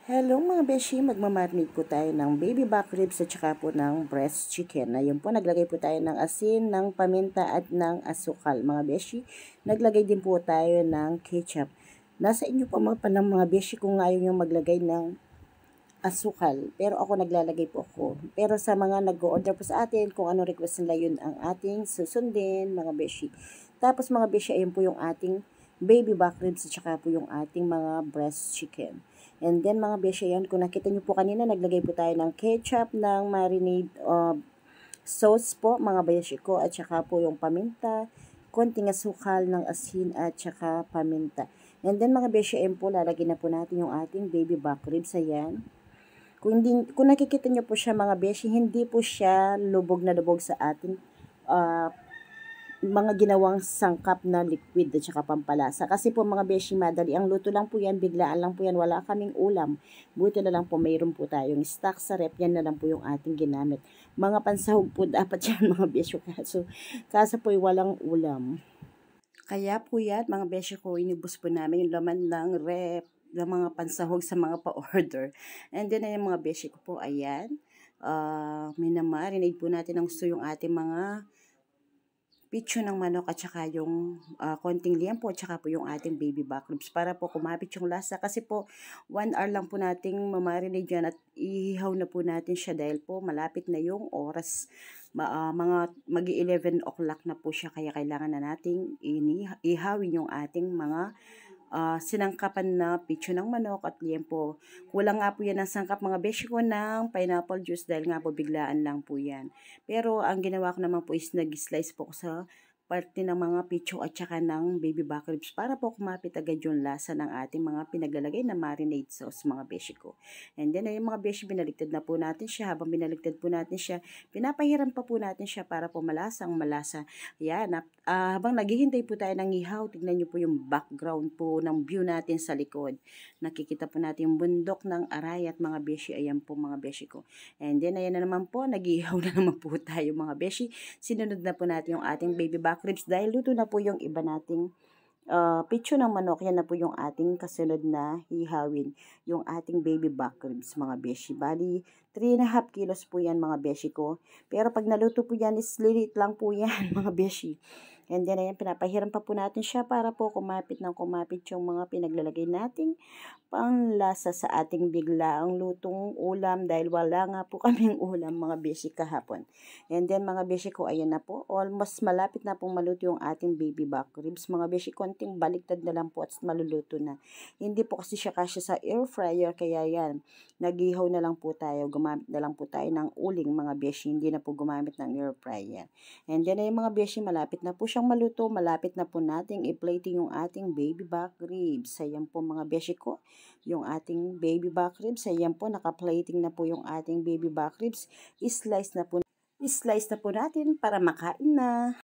Hello mga beshi, magmamarinate po tayo ng baby back ribs at saka po ng breast chicken. Ayun po, naglagay po tayo ng asin, ng paminta at ng asukal. Mga beshi, naglagay din po tayo ng ketchup. Nasa inyo po mga panang mga beshi kung ayaw nyo maglagay ng asukal. Pero ako naglalagay po ako. Pero sa mga nag-order po sa atin, kung ano request nila yun ang ating susundin mga beshi. Tapos mga beshi, ayun po yung ating baby back ribs at saka po yung ating mga breast chicken. And then mga beshi, yan, kung nakita nyo po kanina, naglagay po tayo ng ketchup, ng marinade sauce po mga beshi ko, at saka po yung paminta, konting asukal ng asin at saka paminta. And then mga beshi, yan po, lalagyan na po natin yung ating baby back ribs. Ayan. Kung nakikita nyo po siya mga beshi, hindi po siya lubog na lubog sa ating mga ginawang sangkap na liquid at saka pampalasa. Kasi po mga beshi, madali ang luto lang po yan, biglaan lang po yan, wala kaming ulam. Buti na lang po mayroon po tayong stock sa rep, yan na lang po yung ating ginamit. Mga pansahog po dapat yan mga beshi, kaso po walang ulam. Kaya po yan mga beshi ko, inubos po namin yung laman ng rep, ng mga pansahog sa mga pa-order. And then yung mga beshi ko po, ayan, minamarinate po natin ng gusto yung ating mga pitso ng manok at saka yung konting liempo at saka po yung ating baby back ribs para po kumapit yung lasa. Kasi po 1 hour lang po nating mamarinate dyan at ihaw na po natin siya dahil po malapit na yung oras. Mga mag-11 o'clock na po siya, kaya kailangan na nating ihawin yung ating mga sinangkapan na pitso ng manok at liempo. Kulang nga po yan ng sangkap mga beshi ko ng pineapple juice dahil nga po biglaan lang po yan. Pero ang ginawa ko naman po is nag-slice po ko sa parte ng mga pitso at saka ng baby back ribs para po kumapit agad yung lasa ng ating mga pinaglalagay na marinade sauce mga beshi ko. And then ay mga beshi, binaligtad na po natin siya. Habang binaligtad po natin siya, pinapahiram pa po natin siya para po malasang malasa. Yan, habang naghihintay po tayo ng ihaw, tignan nyo po yung background po ng view natin sa likod. Nakikita po natin yung bundok ng Arayat mga beshi. Ayan po mga beshi ko. And then ayan na naman po, nag-ihaw na naman po tayo mga beshi. Sinunod na po natin yung ating baby back ribs dahil luto na po yung iba nating pitso ng manok. Yan na po yung ating kasunod na hihawin, yung ating baby back ribs mga beshi. Bali 3.5 kilos po yan mga beshi ko. Pero pag naluto po yan is lilit lang po yan mga beshi. And then ayan, pinapahiram pa po natin siya para po kumapit ng kumapit yung mga pinaglalagay nating panglasa sa ating biglaang lutong ulam dahil wala nga po kaming ulam mga beshi kahapon. And then mga beshi ko, ayan na po, almost malapit na pong maluto yung ating baby back ribs mga beshi. Konting baliktad na lang po at maluluto na. Hindi po kasi siya kasya sa air fryer, kaya yan, nag-ihaw na lang po tayo, gumamit na lang po tayo ng uling mga beshi, hindi na po gumamit ng air fryer. And then ay mga beshi, malapit na po siyang maluto, malapit na po nating i-plating yung ating baby back ribs. Ayan po mga beshi ko, yung ating baby back ribs. Ayan po, naka-plating na po yung ating baby back ribs. I-slice na po natin para makain na.